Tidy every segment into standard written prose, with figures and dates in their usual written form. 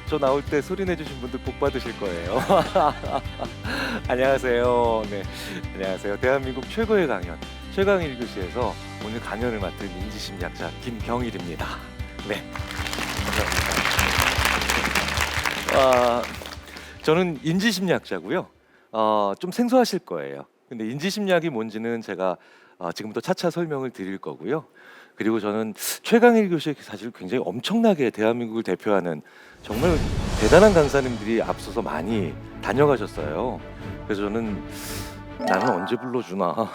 저 나올 때 소리 내주신 분들 복 받으실 거예요. 안녕하세요. 네, 안녕하세요. 대한민국 최고의 강연 최강일 교수에서 오늘 강연을 맡은 인지심리학자 김경일입니다. 네, 감사합니다. 저는 인지심리학자고요. 좀 생소하실 거예요. 근데 인지심리학이 뭔지는 제가 지금부터 차차 설명을 드릴 거고요. 그리고 저는 최강일 교수의 사실 굉장히 엄청나게 대한민국을 대표하는 정말 대단한 강사님들이 앞서서 많이 다녀가셨어요. 그래서 저는 나는 언제 불러주나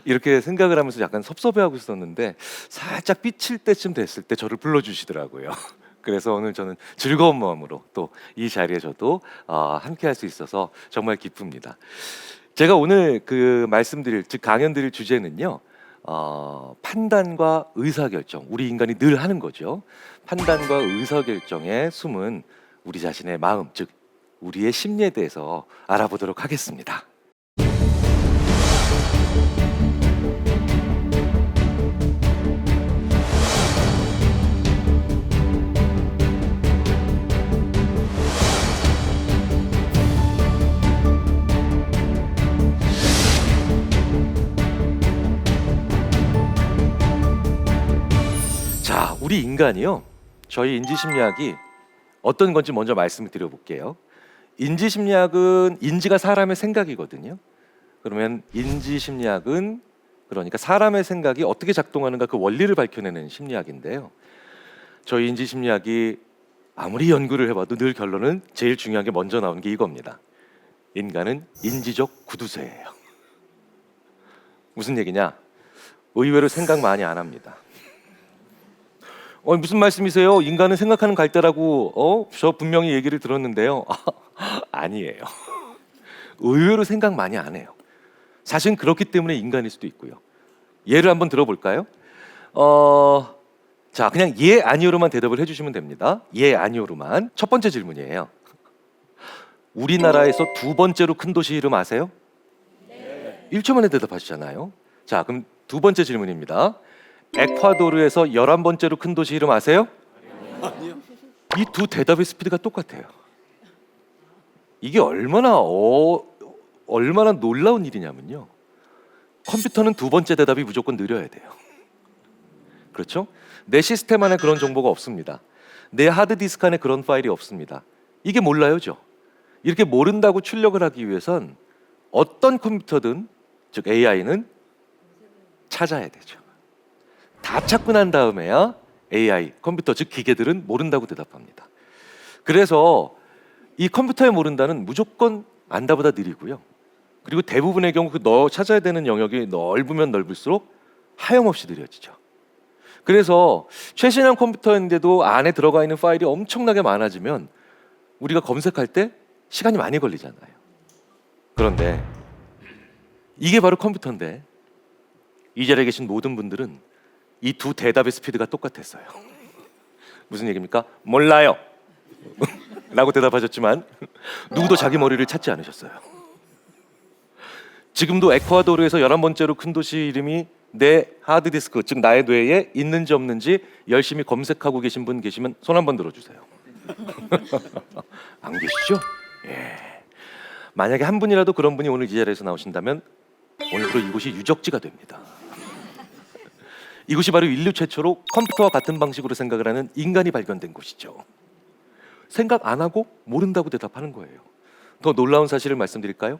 이렇게 생각을 하면서 약간 섭섭해하고 있었는데 살짝 삐칠 때쯤 됐을 때 저를 불러주시더라고요. 그래서 오늘 저는 즐거운 마음으로 또 이 자리에 저도 함께 할 수 있어서 정말 기쁩니다. 제가 오늘 말씀드릴 즉 강연 드릴 주제는요. 판단과 의사결정, 우리 인간이 늘 하는 거죠. 판단과 의사결정에 숨은 우리 자신의 마음, 즉 우리의 심리에 대해서 알아보도록 하겠습니다. 자, 우리 인간이요. 저희 인지심리학이 어떤 건지 먼저 말씀을 드려볼게요. 인지심리학은 인지가 사람의 생각이거든요. 그러면 인지심리학은 그러니까 사람의 생각이 어떻게 작동하는가 그 원리를 밝혀내는 심리학인데요. 저희 인지심리학이 아무리 연구를 해봐도 늘 결론은 제일 중요한 게 먼저 나오는 게 이겁니다. 인간은 인지적 구두쇠예요. 무슨 얘기냐? 의외로 생각 많이 안 합니다. 무슨 말씀이세요? 인간은 생각하는 갈대라고 저 분명히 얘기를 들었는데요. 아니에요. 의외로 생각 많이 안 해요. 사실은 그렇기 때문에 인간일 수도 있고요. 예를 한번 들어볼까요? 자, 그냥 예, 아니오로만 대답을 해주시면 됩니다. 예, 아니오로만. 첫 번째 질문이에요. 우리나라에서 두 번째로 큰 도시 이름 아세요? 네. 1초 만에 대답하시잖아요. 자, 그럼 두 번째 질문입니다. 에콰도르에서 11번째로 큰 도시 이름 아세요? 아니요. 이 두 대답의 스피드가 똑같아요. 이게 얼마나 놀라운 일이냐면요. 컴퓨터는 두 번째 대답이 무조건 느려야 돼요. 그렇죠? 내 시스템 안에 그런 정보가 없습니다. 내 하드디스크 안에 그런 파일이 없습니다. 이게 몰라요죠. 이렇게 모른다고 출력을 하기 위해선 어떤 컴퓨터든 즉 AI는 찾아야 되죠. 다 찾고 난 다음에야 AI, 컴퓨터 즉 기계들은 모른다고 대답합니다. 그래서 이 컴퓨터에 모른다는 무조건 안다보다 느리고요. 그리고 대부분의 경우 찾아야 되는 영역이 넓으면 넓을수록 하염없이 느려지죠. 그래서 최신형 컴퓨터인데도 안에 들어가 있는 파일이 엄청나게 많아지면 우리가 검색할 때 시간이 많이 걸리잖아요. 그런데 이게 바로 컴퓨터인데 이 자리에 계신 모든 분들은 이 두 대답의 스피드가 똑같았어요. 무슨 얘기입니까? 몰라요 라고 대답하셨지만 누구도 자기 머리를 찾지 않으셨어요. 지금도 에콰도르에서 11번째로 큰 도시 이름이 내 하드디스크 즉 나의 뇌에 있는지 없는지 열심히 검색하고 계신 분 계시면 손 한번 들어주세요. 안 계시죠? 예. 만약에 한 분이라도 그런 분이 오늘 이 자리에서 나오신다면 오늘부로 이곳이 유적지가 됩니다. 이곳이 바로 인류 최초로 컴퓨터와 같은 방식으로 생각을 하는 인간이 발견된 곳이죠. 생각 안 하고 모른다고 대답하는 거예요. 더 놀라운 사실을 말씀드릴까요?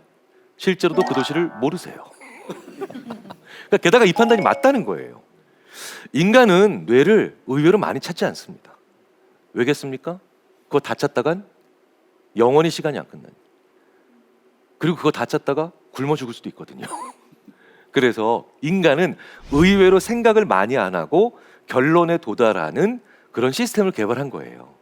실제로도 그 도시를 모르세요. 그러니까 게다가 이 판단이 맞다는 거예요. 인간은 뇌를 의외로 많이 찾지 않습니다. 왜겠습니까? 그거 다 찾다간 영원히 시간이 안 끝나요. 그리고 그거 다 찾다가 굶어 죽을 수도 있거든요. 그래서 인간은 의외로 생각을 많이 안 하고 결론에 도달하는 그런 시스템을 개발한 거예요.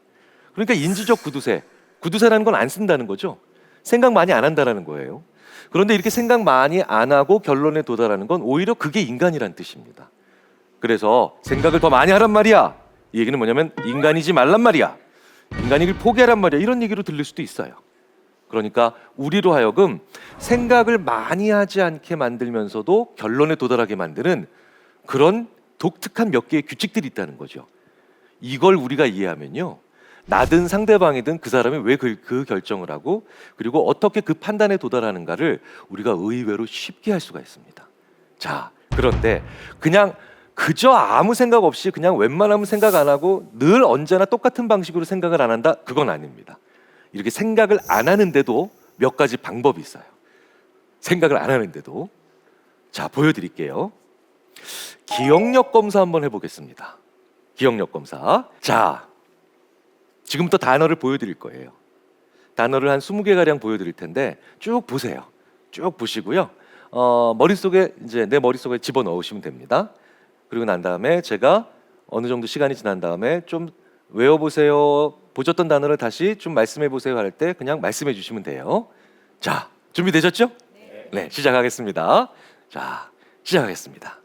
그러니까 인지적 구두쇠라는 건 안 쓴다는 거죠. 생각 많이 안 한다는 거예요. 그런데 이렇게 생각 많이 안 하고 결론에 도달하는 건 오히려 그게 인간이란 뜻입니다. 그래서 생각을 더 많이 하란 말이야. 이 얘기는 뭐냐면 인간이지 말란 말이야. 인간이길 포기하란 말이야. 이런 얘기로 들릴 수도 있어요. 그러니까 우리로 하여금 생각을 많이 하지 않게 만들면서도 결론에 도달하게 만드는 그런 독특한 몇 개의 규칙들이 있다는 거죠. 이걸 우리가 이해하면요, 나든 상대방이든 그 사람이 왜 그 결정을 하고 그리고 어떻게 그 판단에 도달하는가를 우리가 의외로 쉽게 할 수가 있습니다. 자, 그런데 그냥 그저 아무 생각 없이 그냥 웬만하면 생각 안 하고 늘 언제나 똑같은 방식으로 생각을 안 한다? 그건 아닙니다. 이렇게 생각을 안 하는데도 몇 가지 방법이 있어요. 생각을 안 하는데도. 자, 보여드릴게요. 기억력 검사 한번 해보겠습니다. 기억력 검사. 자, 지금부터 단어를 보여드릴 거예요. 단어를 한 20개가량 보여드릴 텐데 쭉 보세요. 쭉 보시고요. 머릿속에 이제 내 머릿속에 집어넣으시면 됩니다. 그리고 난 다음에 제가 어느 정도 시간이 지난 다음에 좀 외워보세요, 보셨던 단어를 다시 좀 말씀해보세요 할 때 그냥 말씀해 주시면 돼요. 자, 준비되셨죠? 네, 시작하겠습니다. 자, 시작하겠습니다.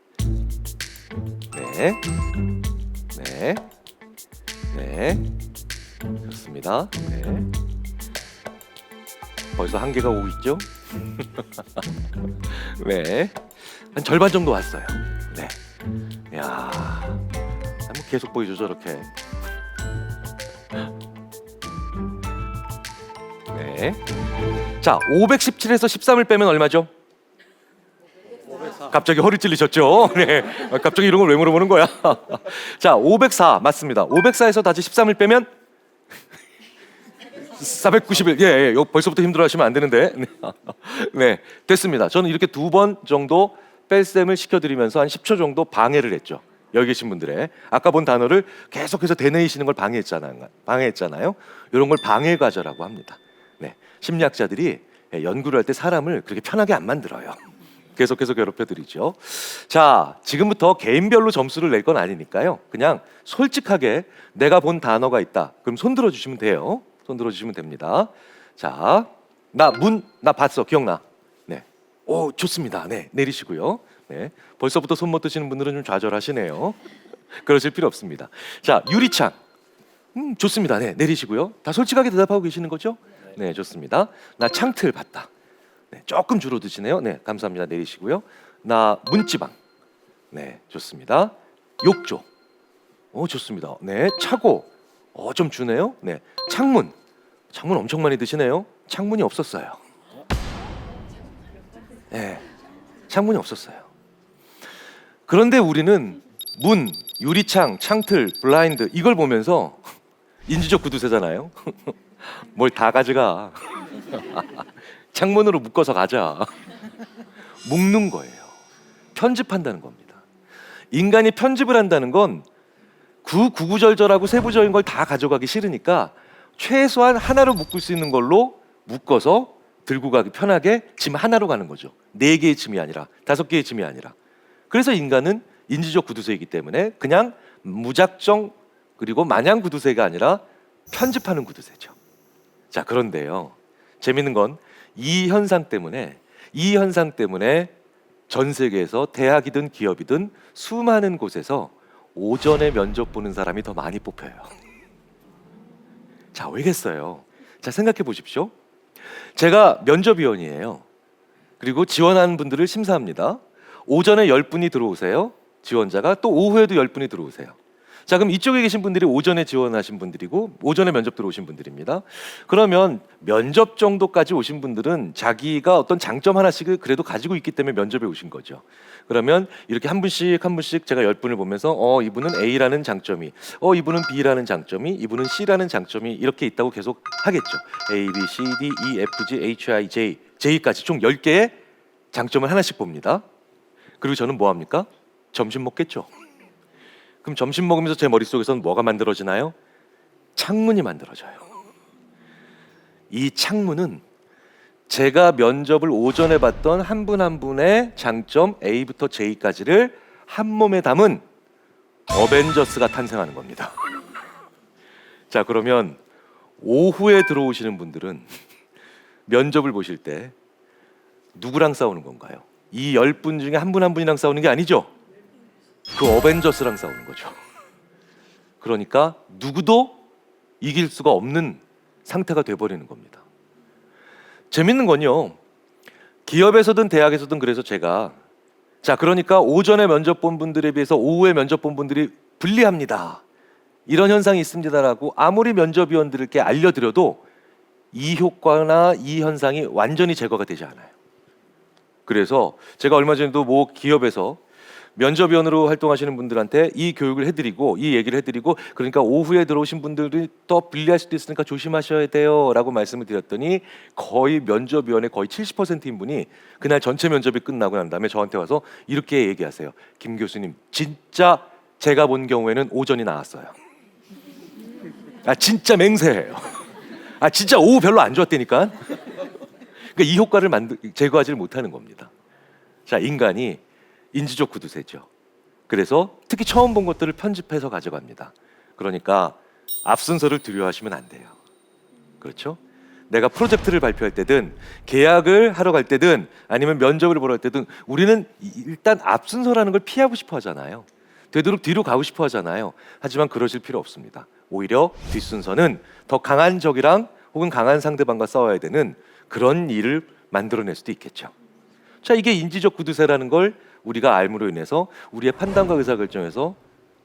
네, 네, 네, 좋습니다. 네, 벌써 한계가 오고 있죠? 네, 한 절반 정도 왔어요. 네, 야, 한번 계속 보여줘 저렇게. 네, 자, 517에서 13을 빼면 얼마죠? 504. 갑자기 허리 찔리셨죠? 네, 갑자기 이런 걸 왜 물어보는 거야? 자, 504 맞습니다. 504에서 다시 13을 빼면 491. 예, 예, 벌써부터 힘들어하시면 안 되는데. 네, 됐습니다. 저는 이렇게 2번 정도 뺄셈을 시켜드리면서 한 10초 정도 방해를 했죠. 여기 계신 분들의 아까 본 단어를 계속해서 되뇌이시는 걸 방해했잖아요. 이런 걸 방해 과제라고 합니다. 네, 심리학자들이 연구를 할 때 사람을 그렇게 편하게 안 만들어요. 계속해서 괴롭혀드리죠. 자, 지금부터 개인별로 점수를 낼 건 아니니까요. 그냥 솔직하게 내가 본 단어가 있다. 그럼 손 들어주시면 돼요. 손 들어주시면 됩니다. 자, 나 봤어. 기억나? 네. 오, 좋습니다. 네, 내리시고요. 네, 벌써부터 손 못 드시는 분들은 좀 좌절하시네요. 그러실 필요 없습니다. 자, 유리창. 좋습니다. 네, 내리시고요. 다 솔직하게 대답하고 계시는 거죠? 네, 좋습니다. 나 창틀 봤다. 네, 조금 줄어드시네요. 네, 감사합니다. 내리시고요. 나 문지방. 네, 좋습니다. 욕조. 좋습니다. 네, 차고. 좀 주네요. 네, 창문. 창문 엄청 많이 드시네요. 창문이 없었어요. 네, 창문이 없었어요. 그런데 우리는 문, 유리창, 창틀, 블라인드 이걸 보면서 인지적 구두쇠잖아요. 뭘 다 가져가. 창문으로 묶어서 가자. 묶는 거예요. 편집한다는 겁니다. 인간이 편집을 한다는 건 구구절절하고 세부적인 걸 다 가져가기 싫으니까 최소한 하나로 묶을 수 있는 걸로 묶어서 들고 가기 편하게 짐 하나로 가는 거죠. 4개의 짐이 아니라 5개의 짐이 아니라. 그래서 인간은 인지적 구두쇠이기 때문에 그냥 무작정 그리고 마냥 구두쇠가 아니라 편집하는 구두쇠죠. 자, 그런데요, 재밌는 건 이 현상 때문에 전 세계에서 대학이든 기업이든 수많은 곳에서 오전에 면접 보는 사람이 더 많이 뽑혀요. 자, 왜겠어요? 자, 생각해 보십시오. 제가 면접위원이에요. 그리고 지원하는 분들을 심사합니다. 오전에 10분이 들어오세요. 지원자가 또 오후에도 10분이 들어오세요. 자, 그럼 이쪽에 계신 분들이 오전에 지원하신 분들이고 오전에 면접 들어오신 분들입니다. 그러면 면접 정도까지 오신 분들은 자기가 어떤 장점 하나씩을 그래도 가지고 있기 때문에 면접에 오신 거죠. 그러면 이렇게 한 분씩 제가 10분을 보면서 이분은 A라는 장점이, 이분은 B라는 장점이, 이분은 C라는 장점이 이렇게 있다고 계속 하겠죠. A, B, C, D, E, F, G, H, I, J, J까지 총 10개의 장점을 하나씩 봅니다. 그리고 저는 뭐 합니까? 점심 먹겠죠. 그럼 점심 먹으면서 제 머릿속에서는 뭐가 만들어지나요? 창문이 만들어져요. 이 창문은 제가 면접을 오전에 봤던 한 분 한 분의 장점 A부터 J까지를 한 몸에 담은 어벤져스가 탄생하는 겁니다. 자, 그러면 오후에 들어오시는 분들은 면접을 보실 때 누구랑 싸우는 건가요? 이 10분 중에 한 분 한 분이랑 싸우는 게 아니죠. 그 어벤져스랑 싸우는 거죠. 그러니까 누구도 이길 수가 없는 상태가 돼버리는 겁니다. 재밌는 건요, 기업에서든 대학에서든 그래서 제가 그러니까 오전에 면접 본 분들에 비해서 오후에 면접 본 분들이 불리합니다. 이런 현상이 있습니다라고 아무리 면접위원들께 알려드려도 이 효과나 이 현상이 완전히 제거가 되지 않아요. 그래서 제가 얼마 전에도 모 기업에서 면접위원으로 활동하시는 분들한테 이 교육을 해드리고 이 얘기를 해드리고, 그러니까 오후에 들어오신 분들이 더 불리할 수도 있으니까 조심하셔야 돼요 라고 말씀을 드렸더니 거의 면접위원의 거의 70%인 분이 그날 전체 면접이 끝나고 난 다음에 저한테 와서 이렇게 얘기하세요. 김 교수님, 진짜 제가 본 경우에는 오전이 나왔어요. 진짜 맹세해요. 진짜 오후 별로 안 좋았다니까. 그러니까 이 효과를 제거하지를 못하는 겁니다. 자, 인간이 인지적 구두쇠죠. 그래서 특히 처음 본 것들을 편집해서 가져갑니다. 그러니까 앞순서를 두려워하시면 안 돼요. 그렇죠? 내가 프로젝트를 발표할 때든 계약을 하러 갈 때든 아니면 면접을 보러 갈 때든 우리는 일단 앞순서라는 걸 피하고 싶어 하잖아요. 되도록 뒤로 가고 싶어 하잖아요. 하지만 그러실 필요 없습니다. 오히려 뒷순서는 더 강한 적이랑 혹은 강한 상대방과 싸워야 되는 그런 일을 만들어낼 수도 있겠죠. 자, 이게 인지적 구두쇠라는 걸 우리가 알므로 인해서 우리의 판단과 의사결정에서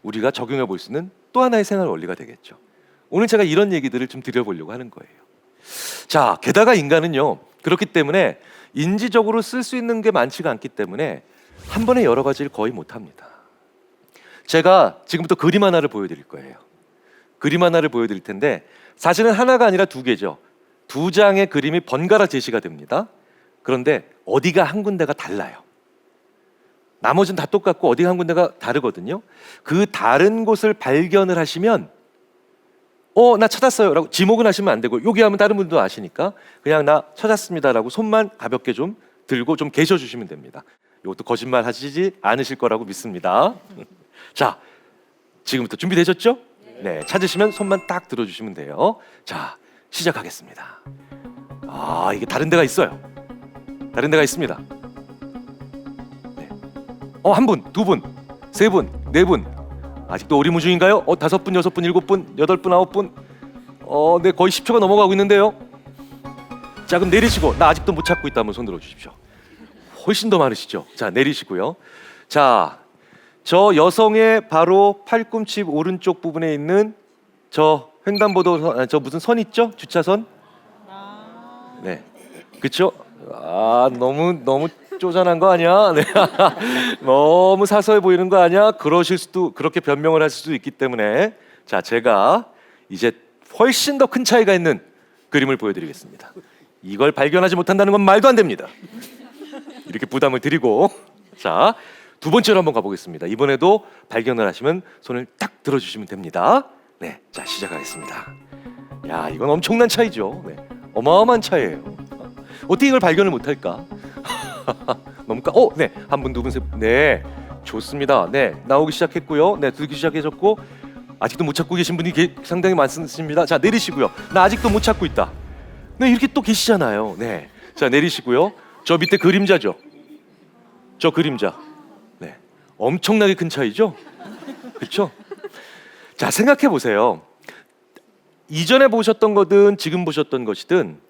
우리가 적용해 볼 수 있는 또 하나의 생활 원리가 되겠죠. 오늘 제가 이런 얘기들을 좀 드려보려고 하는 거예요. 자, 게다가 인간은요, 그렇기 때문에 인지적으로 쓸 수 있는 게 많지가 않기 때문에 한 번에 여러 가지를 거의 못합니다. 제가 지금부터 그림 하나를 보여드릴 거예요. 그림 하나를 보여드릴 텐데 사실은 하나가 아니라 두 개죠. 두 장의 그림이 번갈아 제시가 됩니다. 그런데 어디가 한 군데가 달라요. 나머지는 다 똑같고 어디가 한 군데가 다르거든요. 그 다른 곳을 발견을 하시면 나 찾았어요 라고 지목은 하시면 안 되고, 여기 하면 다른 분도 아시니까 그냥 나 찾았습니다 라고 손만 가볍게 좀 들고 좀 계셔 주시면 됩니다. 이것도 거짓말 하시지 않으실 거라고 믿습니다. 자, 지금부터 준비되셨죠? 네, 찾으시면 손만 딱 들어주시면 돼요. 자, 시작하겠습니다. 이게 다른 데가 있어요. 다른 데가 있습니다. 네. 한 분, 두 분, 세 분, 네 분. 아직도 오리무중인가요? 5분, 6분, 7분, 8분, 9분. 네, 거의 10초가 넘어가고 있는데요. 자, 그럼 내리시고, 나 아직도 못 찾고 있다 한번 손 들어주십시오. 훨씬 더 많으시죠? 자, 내리시고요. 자, 저 여성의 바로 팔꿈치 오른쪽 부분에 있는 저 횡단보도, 저 무슨 선 있죠? 주차선? 네, 그렇죠? 너무 쪼잔한 거 아니야? 네. 너무 사소해 보이는 거 아니야? 그러실 수도, 그렇게 변명을 하실 수도 있기 때문에, 자, 제가 이제 훨씬 더 큰 차이가 있는 그림을 보여드리겠습니다. 이걸 발견하지 못한다는 건 말도 안 됩니다. 이렇게 부담을 드리고, 자, 두 번째로 한번 가보겠습니다. 이번에도 발견을 하시면 손을 딱 들어주시면 됩니다. 네, 자, 시작하겠습니다. 야, 이건 엄청난 차이죠. 네, 어마어마한 차이예요. 어떻게 이걸 발견을 못할까? 너무 네, 한 분, 두 분, 세 분. 네, 좋습니다. 네, 나오기 시작했고요. 네, 들기 시작해졌고, 아직도 못 찾고 계신 분이 상당히 많습니다. 자, 내리시고요. 나 아직도 못 찾고 있다. 네, 이렇게 또 계시잖아요. 네, 자, 내리시고요. 저 밑에 그림자죠. 저 그림자. 네, 엄청나게 큰 차이죠. 그렇죠? 자, 생각해 보세요. 이전에 보셨던 거든 지금 보셨던 것이든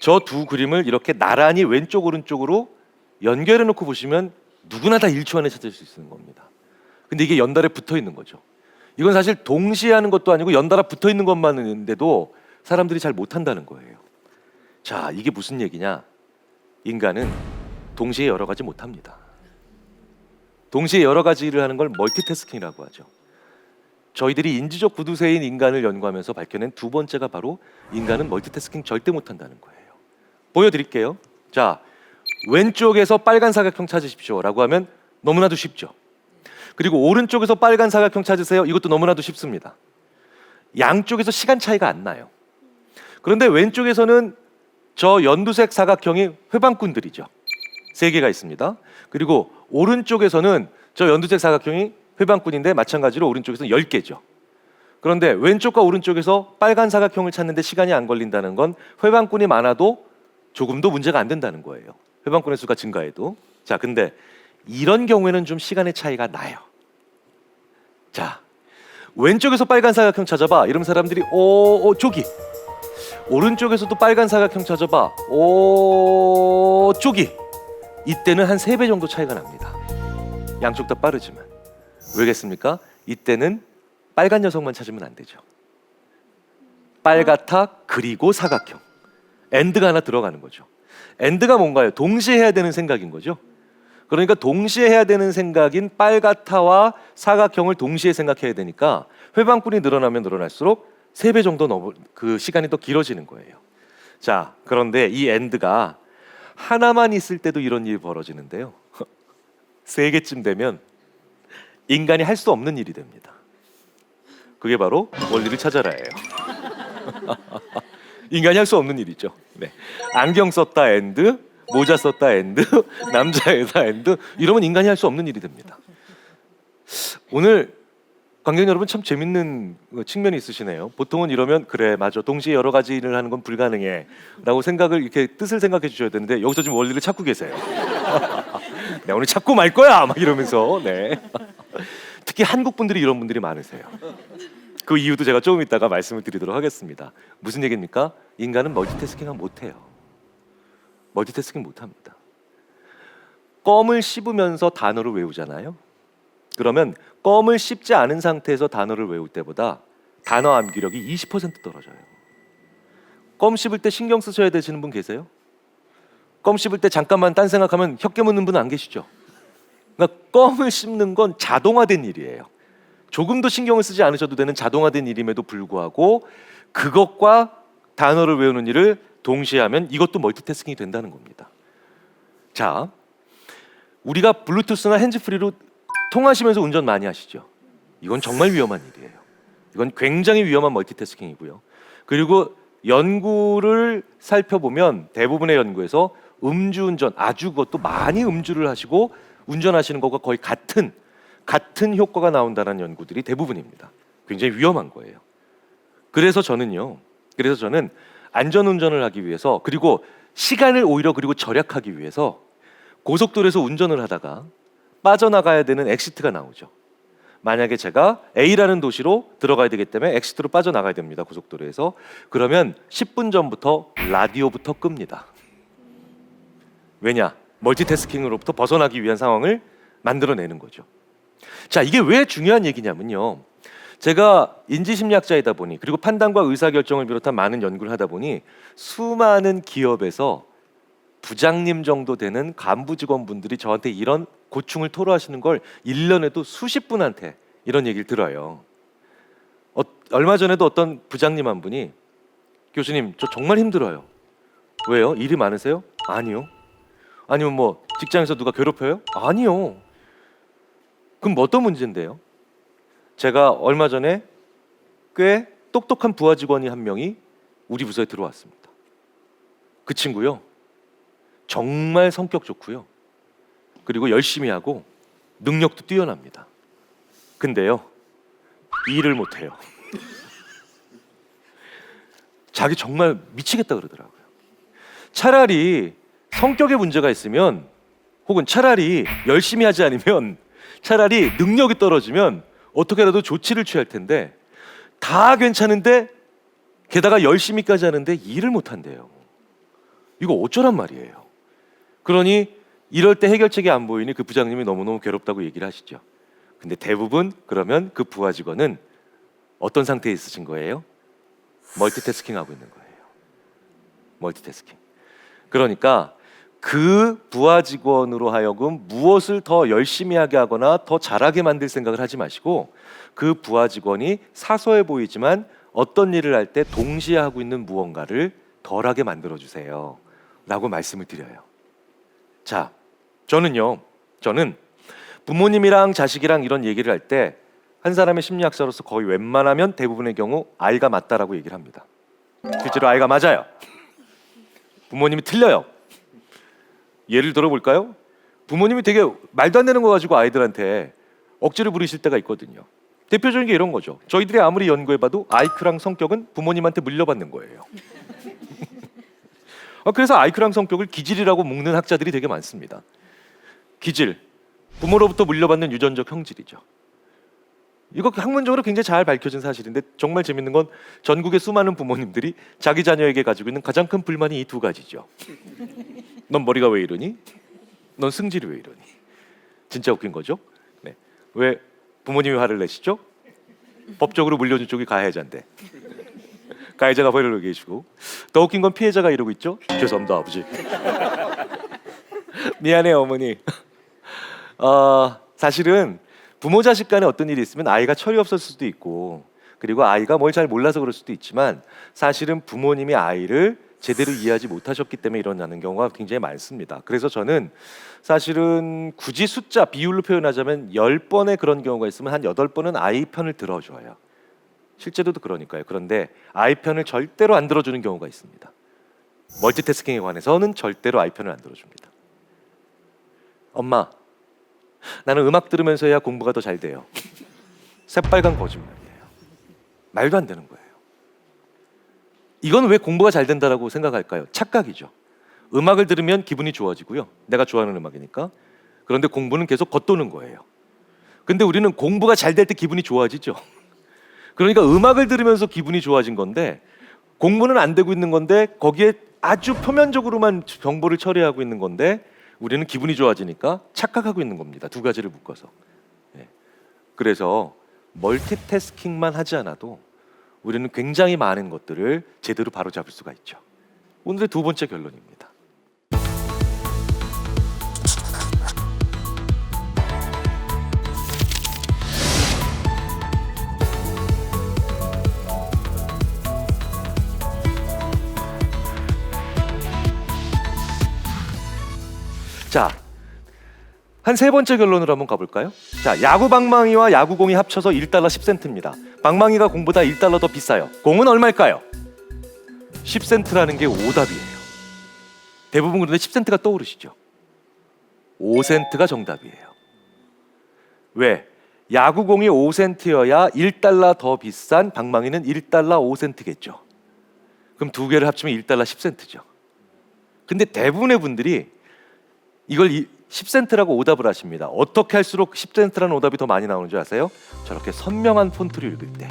저 두 그림을 이렇게 나란히 왼쪽 오른쪽으로 연결해 놓고 보시면 누구나 다 1초 안에 찾을 수 있는 겁니다. 근데 이게 연달아 붙어 있는 거죠. 이건 사실 동시에 하는 것도 아니고 연달아 붙어 있는 것만 있는데도 사람들이 잘 못한다는 거예요. 자, 이게 무슨 얘기냐? 인간은 동시에 여러 가지 못합니다. 동시에 여러 가지 일을 하는 걸 멀티태스킹이라고 하죠. 저희들이 인지적 구두쇠인 인간을 연구하면서 밝혀낸 두 번째가 바로 인간은 멀티태스킹 절대 못한다는 거예요. 보여드릴게요. 자, 왼쪽에서 빨간 사각형 찾으십시오 라고 하면 너무나도 쉽죠. 그리고 오른쪽에서 빨간 사각형 찾으세요. 이것도 너무나도 쉽습니다. 양쪽에서 시간 차이가 안 나요. 그런데 왼쪽에서는 저 연두색 사각형이 회방꾼들이죠. 3개가 있습니다. 그리고 오른쪽에서는 저 연두색 사각형이 회방꾼인데 마찬가지로 오른쪽에서는 10개죠. 그런데 왼쪽과 오른쪽에서 빨간 사각형을 찾는데 시간이 안 걸린다는 건 회방꾼이 많아도 조금도 문제가 안 된다는 거예요. 회방꾼의 수가 증가해도. 자, 근데 이런 경우에는 좀 시간의 차이가 나요. 자, 왼쪽에서 빨간 사각형 찾아봐. 이러면 사람들이 저기. 오른쪽에서도 빨간 사각형 찾아봐. 저기. 이때는 한 3배 정도 차이가 납니다. 양쪽 다 빠르지만. 왜겠습니까? 이때는 빨간 녀석만 찾으면 안 되죠. 빨갛다 그리고 사각형. AND가 하나 들어가는 거죠. AND가 뭔가요? 동시에 해야 되는 생각인 거죠. 그러니까 동시에 해야 되는 생각인 빨갛다와 사각형을 동시에 생각해야 되니까 회방꾼이 늘어나면 늘어날수록 3배 정도 그 시간이 더 길어지는 거예요. 자, 그런데 이 AND가 하나만 있을 때도 이런 일이 벌어지는데요. 3개쯤 되면 인간이 할 수 없는 일이 됩니다. 그게 바로 원리를 찾아라예요. 인간이 할 수 없는 일이죠. 네. 안경 썼다 AND, 모자 썼다 AND, 남자애다 AND, 이러면 인간이 할 수 없는 일이 됩니다. 오늘 관객 여러분 참 재밌는 측면이 있으시네요. 보통은 이러면 그래 맞아 동시에 여러 가지 일을 하는 건 불가능해 라고 생각을 이렇게 뜻을 생각해 주셔야 되는데 여기서 지금 원리를 찾고 계세요. 내가 오늘 찾고 말 거야 막 이러면서. 네. 특히 한국 분들이 이런 분들이 많으세요. 그 이유도 제가 조금 이따가 말씀을 드리도록 하겠습니다. 무슨 얘기입니까? 인간은 멀티태스킹을 못해요. 멀티태스킹 못합니다. 껌을 씹으면서 단어를 외우잖아요. 그러면 껌을 씹지 않은 상태에서 단어를 외울 때보다 단어 암기력이 20% 떨어져요. 껌 씹을 때 신경 쓰셔야 되시는 분 계세요? 껌 씹을 때 잠깐만 딴 생각하면 혀 깨무는 분 안 계시죠? 그러니까 껌을 씹는 건 자동화된 일이에요. 조금도 신경을 쓰지 않으셔도 되는 자동화된 일임에도 불구하고 그것과 단어를 외우는 일을 동시에 하면 이것도 멀티태스킹이 된다는 겁니다. 자, 우리가 블루투스나 핸즈프리로 통하시면서 운전 많이 하시죠? 이건 정말 위험한 일이에요. 이건 굉장히 위험한 멀티태스킹이고요. 그리고 연구를 살펴보면 대부분의 연구에서 음주운전, 아주 그것도 많이 음주를 하시고 운전하시는 것과 거의 같은 효과가 나온다는 연구들이 대부분입니다. 굉장히 위험한 거예요. 그래서 저는 안전운전을 하기 위해서 그리고 시간을 오히려 그리고 절약하기 위해서 고속도로에서 운전을 하다가 빠져나가야 되는 엑시트가 나오죠. 만약에 제가 A라는 도시로 들어가야 되기 때문에 엑시트로 빠져나가야 됩니다. 고속도로에서. 그러면 10분 전부터 라디오부터 끕니다. 왜냐? 멀티태스킹으로부터 벗어나기 위한 상황을 만들어내는 거죠. 자, 이게 왜 중요한 얘기냐면요. 제가 인지심리학자이다 보니 그리고 판단과 의사결정을 비롯한 많은 연구를 하다 보니 수많은 기업에서 부장님 정도 되는 간부 직원분들이 저한테 이런 고충을 토로하시는 걸 1년에도 수십 분한테 이런 얘기를 들어요. 얼마 전에도 어떤 부장님 한 분이 교수님 저 정말 힘들어요. 왜요? 일이 많으세요? 아니요. 아니면 뭐 직장에서 누가 괴롭혀요? 아니요. 그럼 뭐 어떤 문제인데요? 제가 얼마 전에 꽤 똑똑한 부하 직원이 한 명이 우리 부서에 들어왔습니다. 그 친구요. 정말 성격 좋고요. 그리고 열심히 하고 능력도 뛰어납니다. 근데요. 일을 못해요. 자기 정말 미치겠다 그러더라고요. 차라리 성격에 문제가 있으면 혹은 차라리 열심히 하지 않으면 차라리 능력이 떨어지면 어떻게라도 조치를 취할 텐데 다 괜찮은데 게다가 열심히까지 하는데 일을 못한대요. 이거 어쩌란 말이에요. 그러니 이럴 때 해결책이 안 보이니 그 부장님이 너무너무 괴롭다고 얘기를 하시죠. 근데 대부분 그러면 그 부하 직원은 어떤 상태에 있으신 거예요? 멀티태스킹 하고 있는 거예요. 멀티태스킹. 그러니까 그 부하 직원으로 하여금 무엇을 더 열심히 하게 하거나 더 잘하게 만들 생각을 하지 마시고 그 부하 직원이 사소해 보이지만 어떤 일을 할 때 동시에 하고 있는 무언가를 덜하게 만들어 주세요 라고 말씀을 드려요. 자, 저는 부모님이랑 자식이랑 이런 얘기를 할 때 한 사람의 심리학자로서 거의 웬만하면 대부분의 경우 아이가 맞다라고 얘기를 합니다. 실제로 아이가 맞아요. 부모님이 틀려요. 예를 들어볼까요? 부모님이 되게 말도 안 되는 거 가지고 아이들한테 억지를 부리실 때가 있거든요. 대표적인 게 이런 거죠. 저희들이 아무리 연구해봐도 아이큐랑 성격은 부모님한테 물려받는 거예요. 그래서 아이큐랑 성격을 기질이라고 묶는 학자들이 되게 많습니다. 기질, 부모로부터 물려받는 유전적 형질이죠. 이거 학문적으로 굉장히 잘 밝혀진 사실인데 정말 재밌는 건 전국의 수많은 부모님들이 자기 자녀에게 가지고 있는 가장 큰 불만이 이 두 가지죠. 넌 머리가 왜 이러니? 넌 승질이 왜 이러니? 진짜 웃긴 거죠. 네. 왜 부모님이 화를 내시죠? 법적으로 물려준 쪽이 가해자인데 가해자가 벌을 얘기해주고, 더 웃긴 건 피해자가 이러고 있죠. 죄송합니다 아버지. 미안해요 어머니. 사실은 부모 자식 간에 어떤 일이 있으면 아이가 철이 없을 수도 있고, 그리고 아이가 뭘 잘 몰라서 그럴 수도 있지만, 사실은 부모님이 아이를 제대로 이해하지 못하셨기 때문에 일어나는 경우가 굉장히 많습니다. 그래서 저는 사실은 굳이 숫자 비율로 표현하자면 10번의 그런 경우가 있으면 한 8번은 아이 편을 들어줘요. 실제로도 그러니까요. 그런데 아이 편을 절대로 안 들어주는 경우가 있습니다. 멀티태스킹에 관해서는 절대로 아이 편을 안 들어줍니다. 엄마, 나는 음악 들으면서 해야 공부가 더 잘 돼요. 새빨간 거짓말이에요. 말도 안 되는 거예요. 이건 왜 공부가 잘 된다라고 생각할까요? 착각이죠. 음악을 들으면 기분이 좋아지고요. 내가 좋아하는 음악이니까. 그런데 공부는 계속 겉도는 거예요. 근데 우리는 공부가 잘 될 때 기분이 좋아지죠. 그러니까 음악을 들으면서 기분이 좋아진 건데, 공부는 안 되고 있는 건데, 거기에 아주 표면적으로만 정보를 처리하고 있는 건데 우리는 기분이 좋아지니까 착각하고 있는 겁니다. 두 가지를 묶어서. 그래서 멀티태스킹만 하지 않아도 우리는 굉장히 많은 것들을 제대로 바로잡을 수가 있죠. 오늘의 두 번째 결론입니다. 자, 한 세 번째 결론으로 한번 가볼까요? 자, 야구 방망이와 야구공이 합쳐서 1달러 10센트입니다. 방망이가 공보다 1달러 더 비싸요. 공은 얼마일까요? 10센트라는 게 오답이에요. 대부분 그런데 10센트가 떠오르시죠? 5센트가 정답이에요. 왜? 야구공이 5센트여야 1달러 더 비싼 방망이는 1달러 5센트겠죠. 그럼 두 개를 합치면 1달러 10센트죠. 근데 대부분의 분들이 이걸 10센트라고 오답을 하십니다. 어떻게 할수록 10센트라는 오답이 더 많이 나오는 줄 아세요? 저렇게 선명한 폰트를 읽을 때,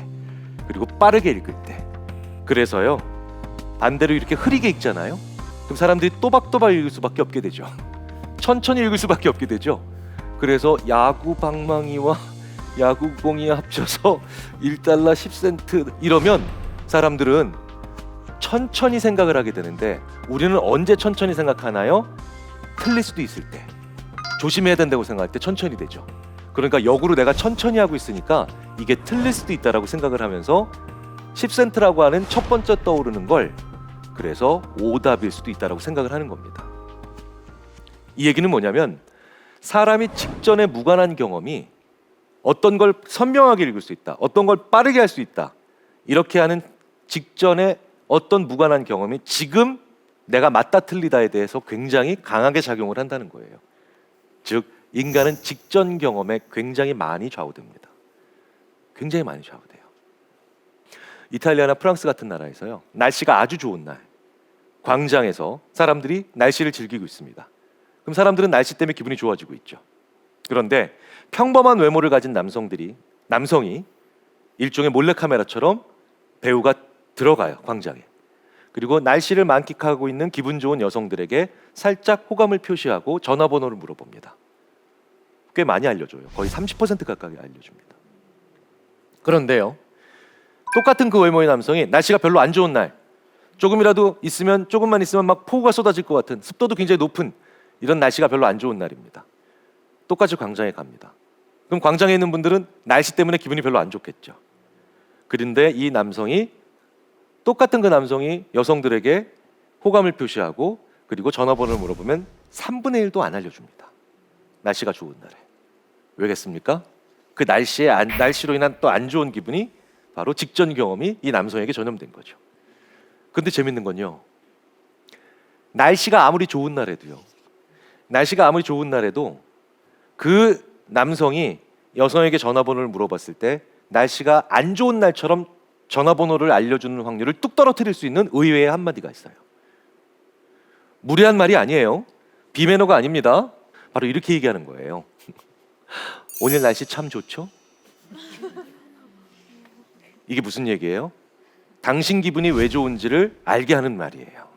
그리고 빠르게 읽을 때. 그래서요, 반대로 이렇게 흐리게 읽잖아요. 그럼 사람들이 또박또박 읽을 수밖에 없게 되죠. 천천히 읽을 수밖에 없게 되죠. 그래서 야구 방망이와 야구공이 합쳐서 1달러 10센트 이러면 사람들은 천천히 생각을 하게 되는데, 우리는 언제 천천히 생각하나요? 틀릴 수도 있을 때, 조심해야 된다고 생각할 때 천천히 되죠. 그러니까 역으로 내가 천천히 하고 있으니까 이게 틀릴 수도 있다라고 생각을 하면서 10센트라고 하는 첫 번째 떠오르는 걸, 그래서 오답일 수도 있다라고 생각을 하는 겁니다. 이 얘기는 뭐냐면, 사람이 직전에 무관한 경험이 어떤 걸 선명하게 읽을 수 있다, 어떤 걸 빠르게 할 수 있다, 이렇게 하는 직전에 어떤 무관한 경험이 지금 내가 맞다 틀리다에 대해서 굉장히 강하게 작용을 한다는 거예요. 즉, 인간은 직전 경험에 굉장히 많이 좌우됩니다. 굉장히 많이 좌우돼요. 이탈리아나 프랑스 같은 나라에서요, 날씨가 아주 좋은 날, 광장에서 사람들이 날씨를 즐기고 있습니다. 그럼 사람들은 날씨 때문에 기분이 좋아지고 있죠. 그런데 평범한 외모를 가진 남성이 일종의 몰래카메라처럼 배우가 들어가요, 광장에. 그리고 날씨를 만끽하고 있는 기분 좋은 여성들에게 살짝 호감을 표시하고 전화번호를 물어봅니다. 꽤 많이 알려줘요. 거의 30% 가까이 알려줍니다. 그런데요, 똑같은 그 외모의 남성이 날씨가 별로 안 좋은 날, 조금만 있으면 막 폭우가 쏟아질 것 같은, 습도도 굉장히 높은 이런 날씨가 별로 안 좋은 날입니다. 똑같이 광장에 갑니다. 그럼 광장에 있는 분들은 날씨 때문에 기분이 별로 안 좋겠죠. 그런데 똑같은 그 남성이 여성들에게 호감을 표시하고 그리고 전화번호를 물어보면 3분의 1도 안 알려줍니다. 날씨가 좋은 날에. 왜겠습니까? 그 날씨로 인한 또 안 좋은 기분이 바로 직전 경험이 이 남성에게 전염된 거죠. 근데 재밌는 건요, 날씨가 아무리 좋은 날에도 그 남성이 여성에게 전화번호를 물어봤을 때 날씨가 안 좋은 날처럼 전화번호를 알려주는 확률을 뚝 떨어뜨릴 수 있는 의외의 한마디가 있어요. 무례한 말이 아니에요. 비매너가 아닙니다. 바로 이렇게 얘기하는 거예요. 오늘 날씨 참 좋죠? 이게 무슨 얘기예요? 당신 기분이 왜 좋은지를 알게 하는 말이에요.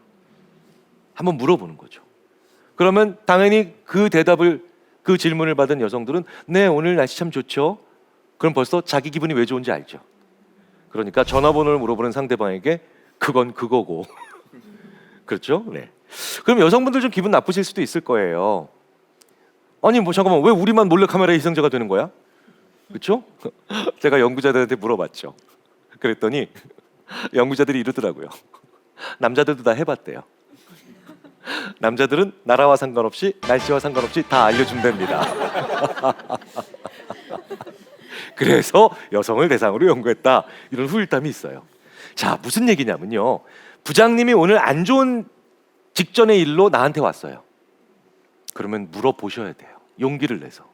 한번 물어보는 거죠. 그러면 당연히 그 질문을 받은 여성들은 네, 오늘 날씨 참 좋죠? 그럼 벌써 자기 기분이 왜 좋은지 알죠. 그러니까 전화번호를 물어보는 상대방에게 그건 그거고 그렇죠? 네. 그럼 여성분들 좀 기분 나쁘실 수도 있을 거예요. 아니 뭐 잠깐만, 왜 우리만 몰래카메라의 희생자가 되는 거야? 그렇죠? 제가 연구자들한테 물어봤죠. 그랬더니 연구자들이 이러더라고요. 남자들도 다 해봤대요. 남자들은 나라와 상관없이 날씨와 상관없이 다 알려준답니다. 그래서 여성을 대상으로 연구했다, 이런 후일담이 있어요. 자, 무슨 얘기냐면요, 부장님이 오늘 안 좋은 직전의 일로 나한테 왔어요. 그러면 물어보셔야 돼요. 용기를 내서.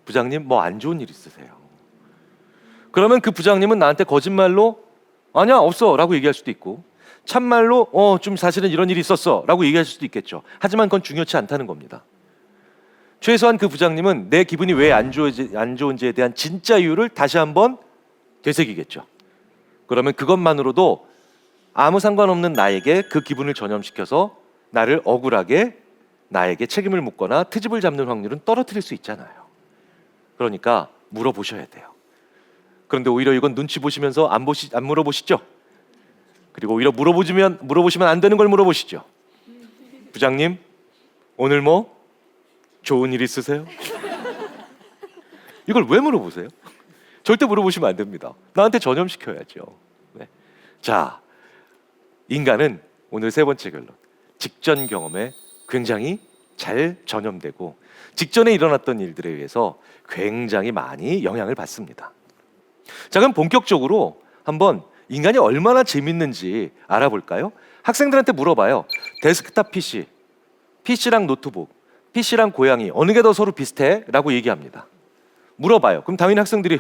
부장님 뭐 안 좋은 일 있으세요? 그러면 그 부장님은 나한테 거짓말로 아니야 없어 라고 얘기할 수도 있고, 참말로 좀 사실은 이런 일이 있었어 라고 얘기할 수도 있겠죠. 하지만 그건 중요치 않다는 겁니다. 최소한 그 부장님은 내 기분이 왜 안 좋은지에 대한 진짜 이유를 다시 한번 되새기겠죠. 그러면 그것만으로도 아무 상관없는 나에게 그 기분을 전염시켜서 나를 억울하게 나에게 책임을 묻거나 트집을 잡는 확률은 떨어뜨릴 수 있잖아요. 그러니까 물어보셔야 돼요. 그런데 오히려 이건 눈치 보시면서 안 물어보시죠. 그리고 오히려 물어보시면 안 되는 걸 물어보시죠. 부장님 오늘 뭐 좋은 일 있으세요? 이걸 왜 물어보세요? 절대 물어보시면 안 됩니다. 나한테 전염시켜야죠. 네. 자, 인간은 오늘 세 번째 결론, 직전 경험에 굉장히 잘 전염되고 직전에 일어났던 일들에 의해서 굉장히 많이 영향을 받습니다. 자, 그럼 본격적으로 한번 인간이 얼마나 재밌는지 알아볼까요? 학생들한테 물어봐요. 데스크탑 PC, PC랑 노트북, PC랑 고양이 어느 게 더 서로 비슷해? 라고 얘기합니다. 물어봐요. 그럼 당연히 학생들이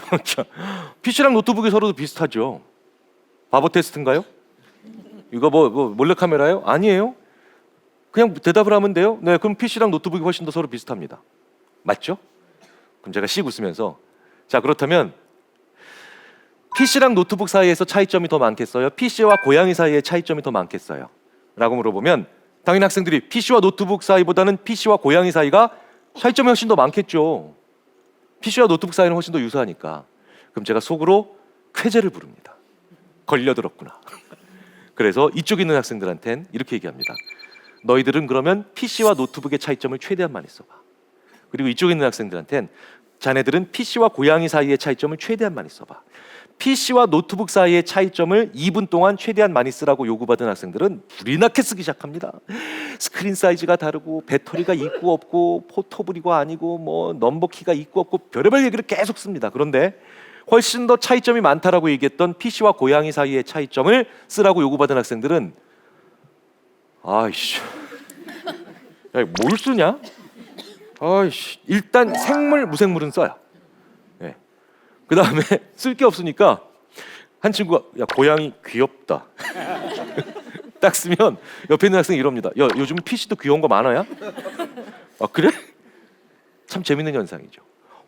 PC랑 노트북이 서로 비슷하죠. 바보 테스트인가요? 이거 뭐 몰래카메라예요? 아니에요. 그냥 대답을 하면 돼요. 네, 그럼 PC랑 노트북이 훨씬 더 서로 비슷합니다. 맞죠? 그럼 제가 씩 웃으면서, 자, 그렇다면 PC랑 노트북 사이에서 차이점이 더 많겠어요? PC와 고양이 사이에 차이점이 더 많겠어요? 라고 물어보면 당연히 학생들이 PC와 노트북 사이보다는 PC와 고양이 사이가 차이점이 훨씬 더 많겠죠. PC와 노트북 사이는 훨씬 더 유사하니까. 그럼 제가 속으로 쾌재를 부릅니다. 걸려들었구나. 그래서 이쪽에 있는 학생들한테는 이렇게 얘기합니다. 너희들은 그러면 PC와 노트북의 차이점을 최대한 많이 써봐. 그리고 이쪽에 있는 학생들한테는 자네들은 PC와 고양이 사이의 차이점을 최대한 많이 써봐. PC와 노트북 사이의 차이점을 2분 동안 최대한 많이 쓰라고 요구받은 학생들은 불이 나게 쓰기 시작합니다. 스크린 사이즈가 다르고 배터리가 있고 없고 포터블이고 아니고 뭐 넘버키가 있고 없고 별의별 얘기를 계속 씁니다. 그런데 훨씬 더 차이점이 많다라고 얘기했던 PC와 고양이 사이의 차이점을 쓰라고 요구받은 학생들은 아이씨, 야, 뭘 쓰냐? 아이씨, 일단 생물, 무생물은 써요. 네. 그 다음에 쓸 게 없으니까 한 친구가 야, 고양이 귀엽다. 딱 쓰면 옆에 있는 학생이 이럽니다. 야, 요즘 PC도 귀여운 거 많아요? 아, 그래? 참 재밌는 현상이죠.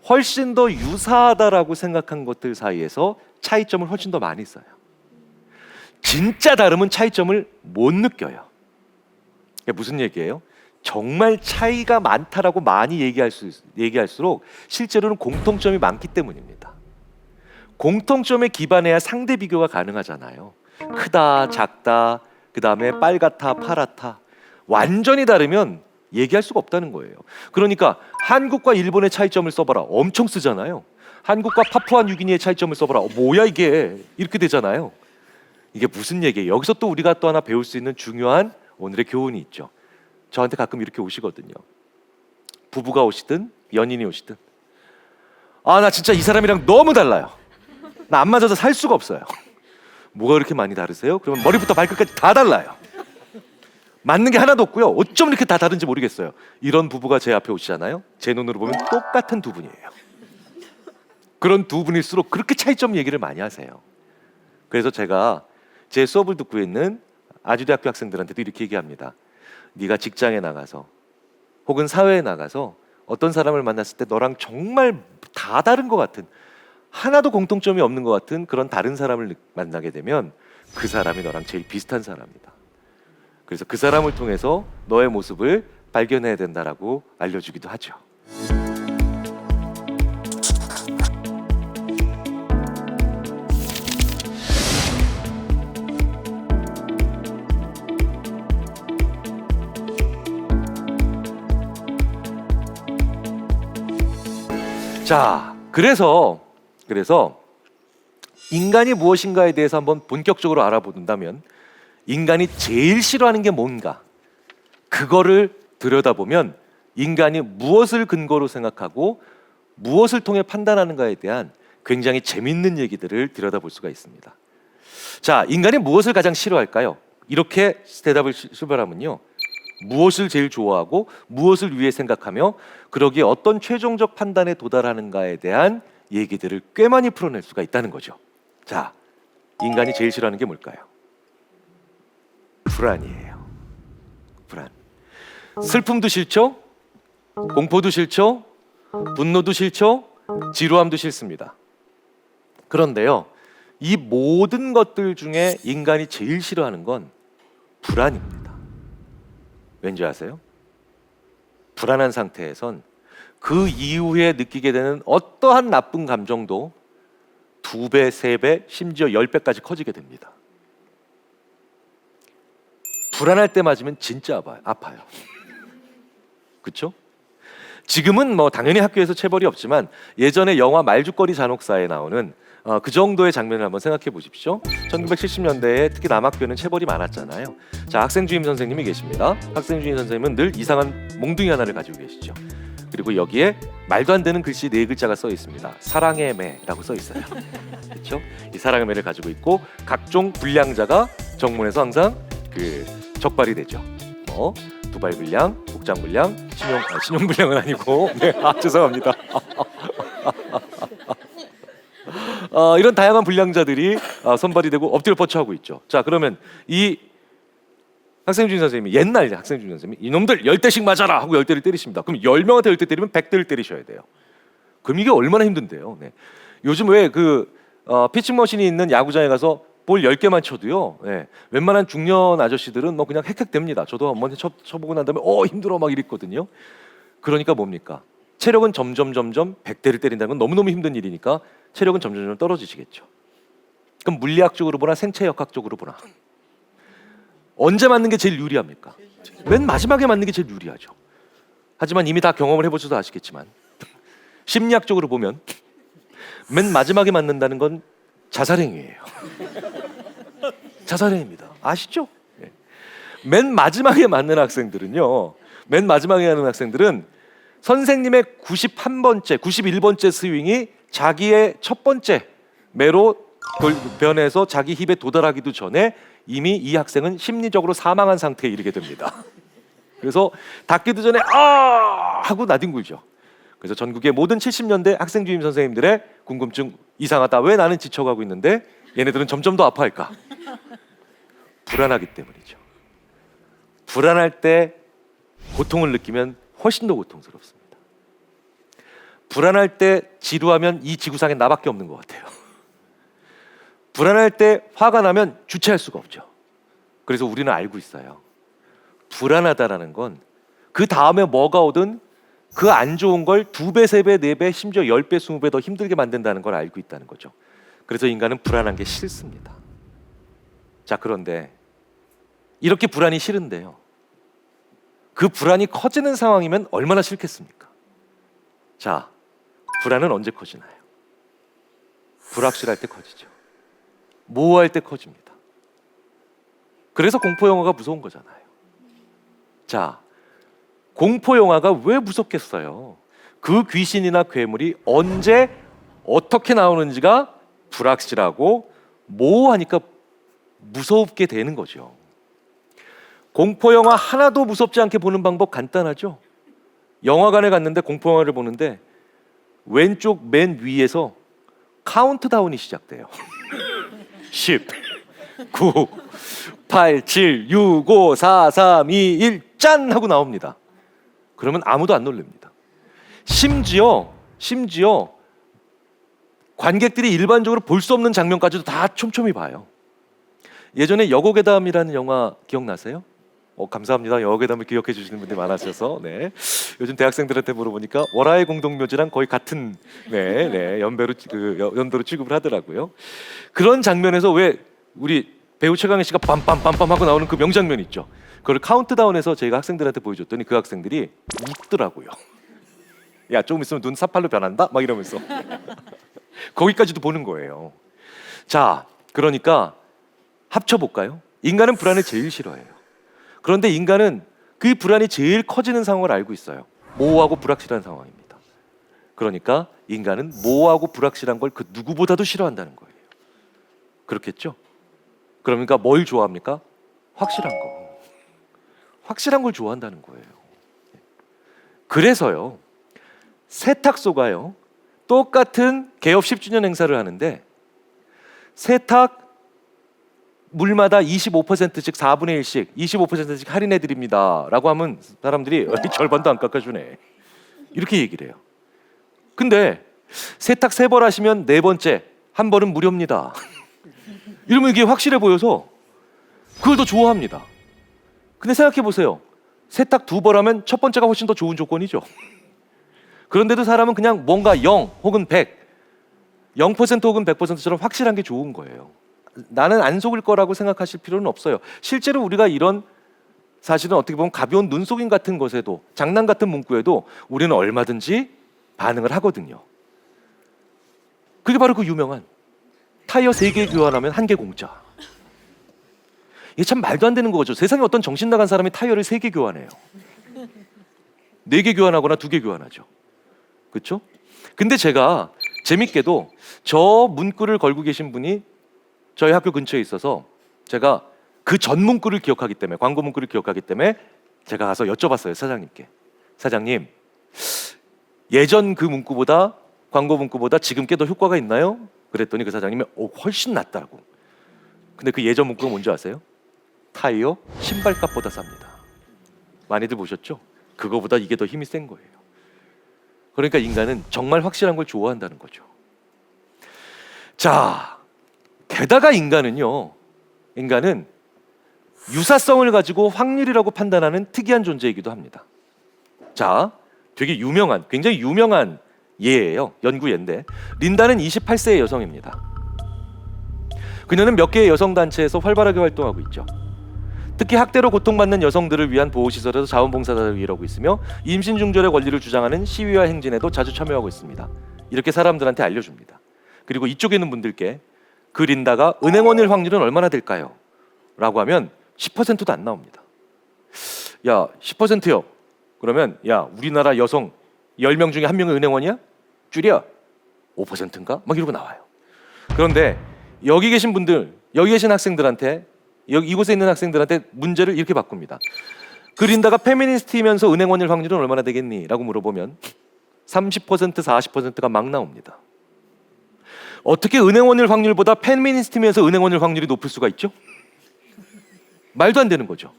훨씬 더 유사하다라고 생각한 것들 사이에서 차이점을 훨씬 더 많이 써요. 진짜 다름은 차이점을 못 느껴요. 이게 무슨 얘기예요? 정말 차이가 많다라고 많이 얘기할수록 실제로는 공통점이 많기 때문입니다. 공통점에 기반해야 상대 비교가 가능하잖아요. 크다, 작다, 그 다음에 빨갛다, 파랗다. 완전히 다르면 얘기할 수가 없다는 거예요. 그러니까 한국과 일본의 차이점을 써봐라. 엄청 쓰잖아요. 한국과 파푸아뉴기니의 차이점을 써봐라. 뭐야 이게? 이렇게 되잖아요. 이게 무슨 얘기예요? 여기서 또 우리가 또 하나 배울 수 있는 중요한 오늘의 교훈이 있죠. 저한테 가끔 이렇게 오시거든요. 부부가 오시든 연인이 오시든, 아, 나 진짜 이 사람이랑 너무 달라요. 나 안 맞아서 살 수가 없어요. 뭐가 그렇게 많이 다르세요? 그러면 머리부터 발끝까지 다 달라요. 맞는 게 하나도 없고요. 어쩜 이렇게 다 다른지 모르겠어요. 이런 부부가 제 앞에 오시잖아요. 제 눈으로 보면 똑같은 두 분이에요. 그런 두 분일수록 그렇게 차이점 얘기를 많이 하세요. 그래서 제가 제 수업을 듣고 있는 아주대학교 학생들한테도 이렇게 얘기합니다. 네가 직장에 나가서 혹은 사회에 나가서 어떤 사람을 만났을 때 너랑 정말 다 다른 것 같은, 하나도 공통점이 없는 것 같은 그런 다른 사람을 만나게 되면 그 사람이 너랑 제일 비슷한 사람이다. 그래서 그 사람을 통해서 너의 모습을 발견해야 된다라고 알려주기도 하죠. 자, 그래서 인간이 무엇인가에 대해서 한번 본격적으로 알아본다면 인간이 제일 싫어하는 게 뭔가, 그거를 들여다보면 인간이 무엇을 근거로 생각하고 무엇을 통해 판단하는가에 대한 굉장히 재밌는 얘기들을 들여다볼 수가 있습니다. 자, 인간이 무엇을 가장 싫어할까요? 이렇게 대답을 출발하면요, 무엇을 제일 좋아하고 무엇을 위해 생각하며 그러기에 어떤 최종적 판단에 도달하는가에 대한 얘기들을 꽤 많이 풀어낼 수가 있다는 거죠. 자, 인간이 제일 싫어하는 게 뭘까요? 불안이에요. 불안. 슬픔도 싫죠? 공포도 싫죠? 분노도 싫죠? 지루함도 싫습니다. 그런데요, 이 모든 것들 중에 인간이 제일 싫어하는 건 불안입니다. 왠지 아세요? 불안한 상태에선 그 이후에 느끼게 되는 어떠한 나쁜 감정도 2배, 3배, 심지어 10배까지 커지게 됩니다. 불안할 때 맞으면 진짜 아파요. 그렇죠? 지금은 뭐 당연히 학교에서 체벌이 없지만 예전에 영화 말죽거리 잔혹사에 나오는 그 정도의 장면을 한번 생각해 보십시오. 1970년대에 특히 남학교는 체벌이 많았잖아요. 자, 학생주임 선생님이 계십니다. 학생주임 선생님은 늘 이상한 몽둥이 하나를 가지고 계시죠. 그리고 여기에 말도 안 되는 글씨 4글자가 써 있습니다. 사랑의 매라고 써 있어요. 그렇죠? 이 사랑의 매를 가지고 있고 각종 불량자가 정문에서 항상 그 적발이 되죠. 두발 불량, 복장 불량, 신용 불량은 아니고, 네, 죄송합니다. 이런 다양한 불량자들이 선발이 되고 엎드려 뻗쳐하고 있죠. 자, 그러면 이 학생주임 선생님이, 옛날 학생주임 선생님이 이놈들 10대씩 맞아라 하고 10대를 때리십니다. 그럼 10명한테 10대 때리면 100대를 때리셔야 돼요. 그럼 이게 얼마나 힘든데요. 네. 요즘 왜 피칭머신이 있는 야구장에 가서 볼 10개만 쳐도요, 네, 웬만한 중년 아저씨들은 뭐 그냥 헥헥댑니다. 저도 한번 쳐보고 난 다음에 힘들어 막 이랬거든요. 그러니까 뭡니까? 체력은 점점 100대를 때린다는 건 너무너무 힘든 일이니까 체력은 점점 떨어지시겠죠. 그럼 물리학적으로 보나 생체역학적으로 보나 언제 맞는 게 제일 유리합니까? 맨 마지막에 맞는 게 제일 유리하죠. 하지만 이미 다 경험을 해보셔도 아시겠지만 심리학적으로 보면 맨 마지막에 맞는다는 건 자살행위예요. 자살행위입니다. 아시죠? 네. 맨 마지막에 맞는 학생들은요, 맨 마지막에 하는 학생들은 선생님의 91번째, 91번째 스윙이 자기의 첫 번째 매로 변해서 자기 힙에 도달하기도 전에 이미 이 학생은 심리적으로 사망한 상태에 이르게 됩니다. 그래서 닿기도 전에 하고 나뒹굴죠. 그래서 전국의 모든 70년대 학생주임 선생님들의 궁금증, 이상하다, 왜 나는 지쳐가고 있는데 얘네들은 점점 더 아파할까? 불안하기 때문이죠. 불안할 때 고통을 느끼면 훨씬 더 고통스럽습니다. 불안할 때 지루하면 이 지구상에 나밖에 없는 것 같아요. 불안할 때 화가 나면 주체할 수가 없죠. 그래서 우리는 알고 있어요. 불안하다라는 건 그 다음에 뭐가 오든 그 안 좋은 걸 2배, 3배, 4배, 심지어 10배, 20배 더 힘들게 만든다는 걸 알고 있다는 거죠. 그래서 인간은 불안한 게 싫습니다. 자, 그런데 이렇게 불안이 싫은데요, 그 불안이 커지는 상황이면 얼마나 싫겠습니까? 자, 불안은 언제 커지나요? 불확실할 때 커지죠. 모호할 때 커집니다. 그래서 공포 영화가 무서운 거잖아요. 자, 공포 영화가 왜 무섭겠어요? 그 귀신이나 괴물이 언제 어떻게 나오는지가 불확실하고 모호하니까 무섭게 되는 거죠. 공포 영화 하나도 무섭지 않게 보는 방법 간단하죠. 영화관에 갔는데 공포 영화를 보는데 왼쪽 맨 위에서 카운트다운이 시작돼요. 10, 9, 8, 7, 6, 5, 4, 3, 2, 1, 짠! 하고 나옵니다. 그러면 아무도 안 놀랍니다. 심지어 관객들이 일반적으로 볼 수 없는 장면까지도 다 촘촘히 봐요. 예전에 여고괴담이라는 영화 기억나세요? 감사합니다. 여고괴담을 기억해 주시는 분들이 많으셔서. 네. 요즘 대학생들한테 물어보니까 월화의 공동묘지랑 거의 같은 연도로 취급을 하더라고요. 그런 장면에서 왜 우리 배우 최강희 씨가 빰빰빰빰 하고 나오는 그 명장면 있죠. 그걸 카운트다운해서 저희가 학생들한테 보여줬더니 그 학생들이 웃더라고요. 야 조금 있으면 눈 사팔로 변한다 막 이러면서 거기까지도 보는 거예요. 자, 그러니까 합쳐볼까요? 인간은 불안을 제일 싫어해요. 그런데 인간은 그 불안이 제일 커지는 상황을 알고 있어요. 모호하고 불확실한 상황입니다. 그러니까 인간은 모호하고 불확실한 걸 그 누구보다도 싫어한다는 거예요. 그렇겠죠? 그러니까 뭘 좋아합니까? 확실한 거. 확실한 걸 좋아한다는 거예요. 그래서요, 세탁소가요, 똑같은 개업 10주년 행사를 하는데 세탁 물마다 25%씩 4분의 1씩 25%씩 할인해 드립니다 라고 하면 사람들이 절반도 안 깎아주네 이렇게 얘기를 해요. 근데 세탁 3번 하시면 4번째 한 번은 무료입니다 이러면 이게 확실해 보여서 그걸 더 좋아합니다. 근데 생각해 보세요. 세탁 2번 하면 첫 번째가 훨씬 더 좋은 조건이죠. 그런데도 사람은 그냥 뭔가 0 혹은 100, 0% 혹은 100%처럼 확실한 게 좋은 거예요. 나는 안 속을 거라고 생각하실 필요는 없어요. 실제로 우리가 이런, 사실은 어떻게 보면 가벼운 눈속임 같은 것에도, 장난 같은 문구에도 우리는 얼마든지 반응을 하거든요. 그게 바로 그 유명한 타이어 3개 교환하면 1개 공짜. 이게 참 말도 안 되는 거죠. 세상에 어떤 정신 나간 사람이 타이어를 3개 교환해요. 4개 교환하거나 2개 교환하죠. 그렇죠? 근데 제가 재밌게도 저 문구를 걸고 계신 분이 저희 학교 근처에 있어서 제가 그 전 문구를 기억하기 때문에, 광고 문구를 기억하기 때문에 제가 가서 여쭤봤어요, 사장님께. 사장님, 예전 그 문구보다, 광고 문구보다 지금 게 더 효과가 있나요? 그랬더니 그 사장님이 훨씬 낫다고. 근데 그 예전 문구가 뭔지 아세요? 타이어 신발값보다 쌉니다. 많이들 보셨죠? 그거보다 이게 더 힘이 센 거예요. 그러니까 인간은 정말 확실한 걸 좋아한다는 거죠. 자, 게다가 인간은 유사성을 가지고 확률이라고 판단하는 특이한 존재이기도 합니다. 자, 되게 유명한, 굉장히 유명한 예예요. 연구 예인데, 린다는 28세의 여성입니다. 그녀는 몇 개의 여성단체에서 활발하게 활동하고 있죠. 특히 학대로 고통받는 여성들을 위한 보호시설에서 자원봉사자를 일하고 있으며 임신 중절의 권리를 주장하는 시위와 행진에도 자주 참여하고 있습니다. 이렇게 사람들한테 알려줍니다. 그리고 이쪽에 있는 분들께 그 린다가 은행원일 확률은 얼마나 될까요? 라고 하면 10%도 안 나옵니다. 야, 10%요. 그러면 야, 우리나라 여성 10명 중에 1명이 은행원이야? 줄여 5%인가? 막 이러고 나와요. 그런데 여기 계신 분들, 여기 계신 학생들한테, 여기 이곳에 있는 학생들한테 문제를 이렇게 바꿉니다. 그 린다가 페미니스트이면서 은행원일 확률은 얼마나 되겠니? 라고 물어보면 30%, 40%가 막 나옵니다. 어떻게 은행원일 확률보다 페미니스트면서 은행원일 확률이 높을 수가 있죠? 말도 안 되는 거죠.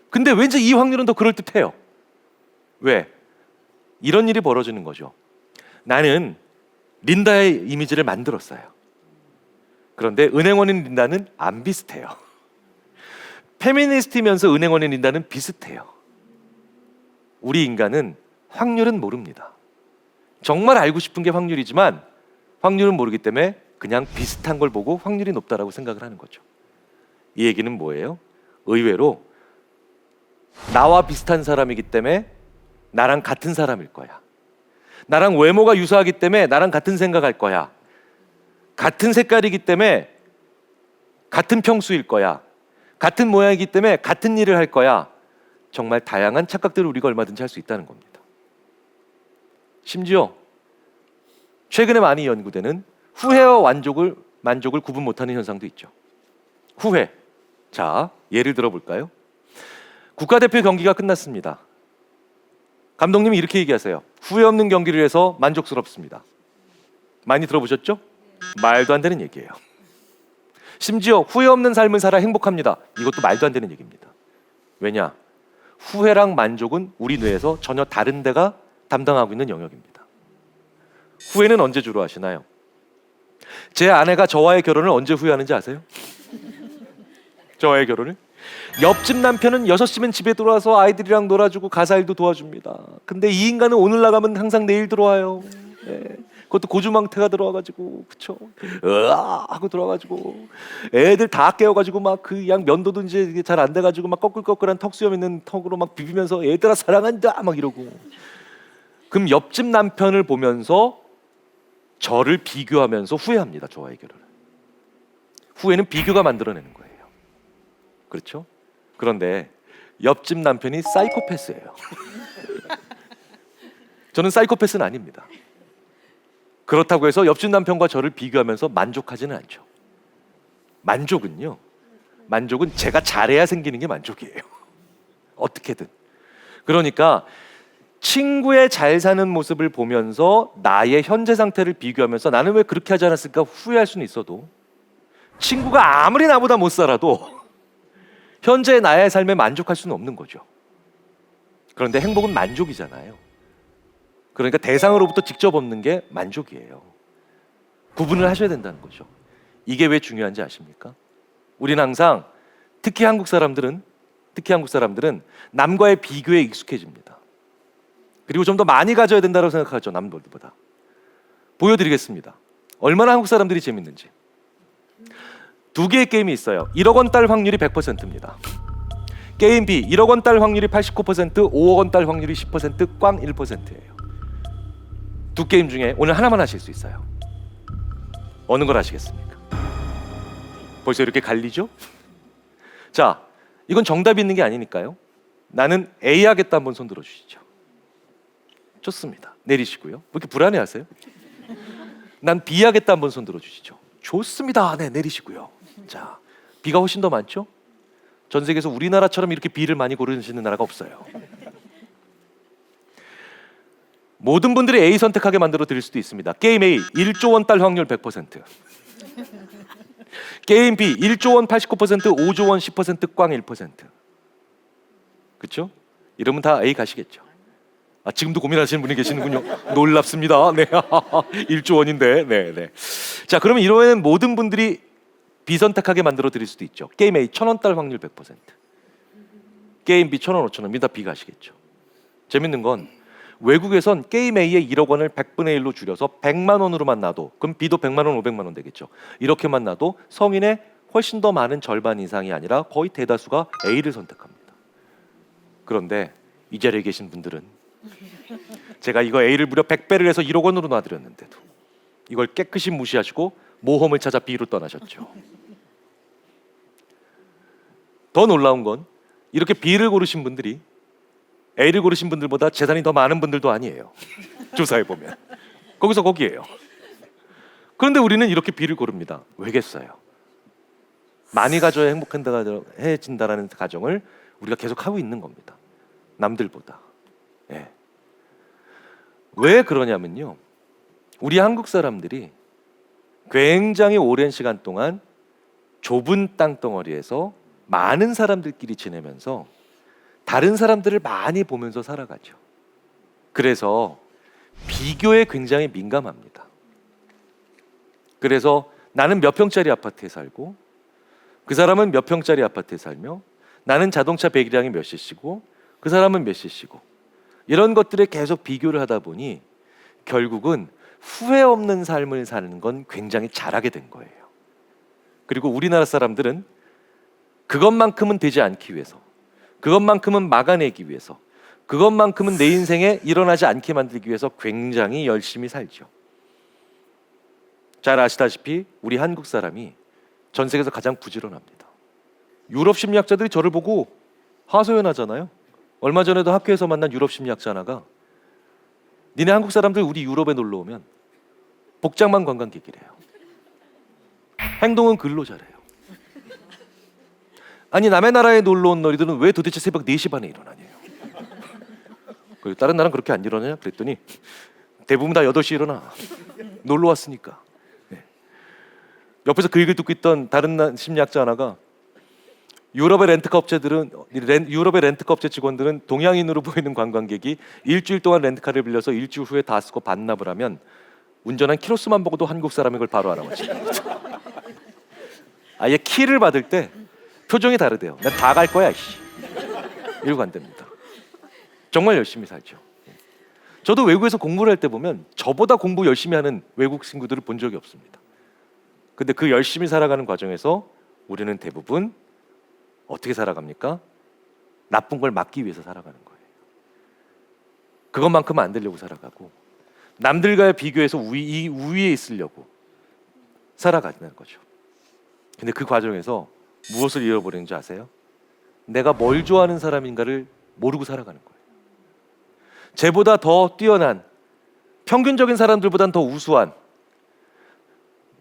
근데 왠지 이 확률은 더 그럴듯해요. 왜? 이런 일이 벌어지는 거죠. 나는 린다의 이미지를 만들었어요. 그런데 은행원인 린다는 안 비슷해요. 페미니스트면서 은행원인 린다는 비슷해요. 우리 인간은 확률은 모릅니다. 정말 알고 싶은 게 확률이지만 확률은 모르기 때문에 그냥 비슷한 걸 보고 확률이 높다라고 생각을 하는 거죠. 이 얘기는 뭐예요? 의외로 나와 비슷한 사람이기 때문에 나랑 같은 사람일 거야. 나랑 외모가 유사하기 때문에 나랑 같은 생각할 거야. 같은 색깔이기 때문에 같은 평수일 거야. 같은 모양이기 때문에 같은 일을 할 거야. 정말 다양한 착각들을 우리가 얼마든지 할 수 있다는 겁니다. 심지어 최근에 많이 연구되는 후회와 만족을 구분 못하는 현상도 있죠. 후회. 자, 예를 들어볼까요? 국가대표 경기가 끝났습니다. 감독님이 이렇게 얘기하세요. 후회 없는 경기를 해서 만족스럽습니다. 많이 들어보셨죠? 말도 안 되는 얘기예요. 심지어 후회 없는 삶을 살아 행복합니다. 이것도 말도 안 되는 얘기입니다. 왜냐? 후회랑 만족은 우리 뇌에서 전혀 다른 데가 담당하고 있는 영역입니다. 후회는 언제 주로 하시나요? 제 아내가 저와의 결혼을 언제 후회하는지 아세요? 저와의 결혼을? 옆집 남편은 6시면 집에 들어와서 아이들이랑 놀아주고 가사일도 도와줍니다. 근데 이 인간은 오늘 나가면 항상 내일 들어와요. 예. 그것도 고주망태가 들어와가지고, 그쵸? 으아 하고 들어와가지고 애들 다 깨워가지고 막 그 양 면도도 이제 잘 안 돼가지고 막 꺼끌꺼끌한 턱수염 있는 턱으로 막 비비면서 얘들아 사랑한다 막 이러고, 그럼 옆집 남편을 보면서 저를 비교하면서 후회합니다. 저와의 결혼을. 후회는 비교가 만들어내는 거예요. 그렇죠? 그런데 옆집 남편이 사이코패스예요. 저는 사이코패스는 아닙니다. 그렇다고 해서 옆집 남편과 저를 비교하면서 만족하지는 않죠. 만족은 제가 잘해야 생기는 게 만족이에요. 어떻게든. 그러니까 친구의 잘 사는 모습을 보면서 나의 현재 상태를 비교하면서 나는 왜 그렇게 하지 않았을까 후회할 수는 있어도, 친구가 아무리 나보다 못 살아도 현재 나의 삶에 만족할 수는 없는 거죠. 그런데 행복은 만족이잖아요. 그러니까 대상으로부터 직접 얻는 게 만족이에요. 구분을 하셔야 된다는 거죠. 이게 왜 중요한지 아십니까? 우리는 항상 특히 한국 사람들은 남과의 비교에 익숙해집니다. 그리고 좀 더 많이 가져야 된다고 생각하죠. 남들보다. 보여드리겠습니다. 얼마나 한국 사람들이 재밌는지. 두 개의 게임이 있어요. 1억 원 딸 확률이 100%입니다. 게임 B 1억 원 딸 확률이 89%, 5억 원 딸 확률이 10%, 꽝 1%예요. 두 게임 중에 오늘 하나만 하실 수 있어요. 어느 걸 하시겠습니까? 벌써 이렇게 갈리죠? 자, 이건 정답이 있는 게 아니니까요. 나는 A 하겠다 한번 손 들어주시죠. 좋습니다. 내리시고요. 왜 이렇게 불안해하세요? 난 B 하겠다 한번 손 들어주시죠. 좋습니다. 네, 내리시고요. 자, B가 훨씬 더 많죠? 전 세계에서 우리나라처럼 이렇게 B를 많이 고르시는 나라가 없어요. 모든 분들이 A 선택하게 만들어 드릴 수도 있습니다. 게임 A 1조 원 딸 확률 100%. 게임 B 1조 원 89%, 5조 원 10%, 꽝 1%. 그렇죠? 이러면 다 A 가시겠죠. 아, 지금도 고민하시는 분이 계시는군요. 놀랍습니다. 네. 1조 원인데. 네. 자, 그러면 이러면 모든 분들이 B 선택하게 만들어 드릴 수도 있죠. 게임 A 1,000원 딸 확률 100%. 게임 B 1,000원, 5,000원. 다 B 가시겠죠. 재밌는 건 외국에선 게임 A의 1억 원을 100분의 1로 줄여서 100만 원으로만 놔도, 그럼 B도 100만 원, 500만 원 되겠죠. 이렇게만 놔도 성인의 훨씬 더 많은 절반 이상이 아니라 거의 대다수가 A를 선택합니다. 그런데 이 자리에 계신 분들은 제가 이거 A를 무려 100배를 해서 1억 원으로 놔드렸는데도 이걸 깨끗이 무시하시고 모험을 찾아 B로 떠나셨죠. 더 놀라운 건 이렇게 B를 고르신 분들이 A를 고르신 분들보다 재산이 더 많은 분들도 아니에요. 조사해보면 거기서 거기에요. 그런데 우리는 이렇게 B를 고릅니다. 왜겠어요? 많이 가져야 행복해진다는 가정을 우리가 계속 하고 있는 겁니다. 남들보다. 예. 왜 그러냐면요, 우리 한국 사람들이 굉장히 오랜 시간 동안 좁은 땅덩어리에서 많은 사람들끼리 지내면서 다른 사람들을 많이 보면서 살아가죠. 그래서 비교에 굉장히 민감합니다. 그래서 나는 몇 평짜리 아파트에 살고 그 사람은 몇 평짜리 아파트에 살며 나는 자동차 배기량이 몇 cc고 그 사람은 몇 cc고 이런 것들에 계속 비교를 하다 보니 결국은 후회 없는 삶을 사는 건 굉장히 잘하게 된 거예요. 그리고 우리나라 사람들은 그것만큼은 되지 않기 위해서, 그것만큼은 막아내기 위해서, 그것만큼은 내 인생에 일어나지 않게 만들기 위해서 굉장히 열심히 살죠. 잘 아시다시피 우리 한국 사람이 전 세계에서 가장 부지런합니다. 유럽 심리학자들이 저를 보고 하소연하잖아요. 얼마 전에도 학교에서 만난 유럽 심리학자 하나가 니네 한국 사람들 우리 유럽에 놀러 오면 복장만 관광객이래요. 행동은 글로 잘해요. 아니 남의 나라에 놀러 온 너희들은 왜 도대체 새벽 4시 반에 일어나냐요. 그리고 다른 나라는 그렇게 안 일어나냐 그랬더니 대부분 다 8시에 일어나. 놀러 왔으니까. 네. 옆에서 그 얘기를 듣고 있던 다른 심리학자 하나가 유럽의 렌트카 업체 직원들은 동양인으로 보이는 관광객이 일주일 동안 렌트카를 빌려서 일주일 후에 다 쓰고 반납을 하면 운전한 키로수만 보고도 한국 사람인 걸 바로 알아맞힙니다. 아예 키를 받을 때 표정이 다르대요. 난 다 갈 거야 이씨. 이러고 안 됩니다. 정말 열심히 살죠. 저도 외국에서 공부를 할 때 보면 저보다 공부 열심히 하는 외국 친구들을 본 적이 없습니다. 근데 그 열심히 살아가는 과정에서 우리는 대부분 어떻게 살아갑니까? 나쁜 걸 막기 위해서 살아가는 거예요. 그것만큼은 안 되려고 살아가고 남들과의 비교해서 우위에 있으려고 살아가는 거죠. 근데 그 과정에서 무엇을 잃어버리는 줄 아세요? 내가 뭘 좋아하는 사람인가를 모르고 살아가는 거예요. 쟤보다 더 뛰어난, 평균적인 사람들보단 더 우수한,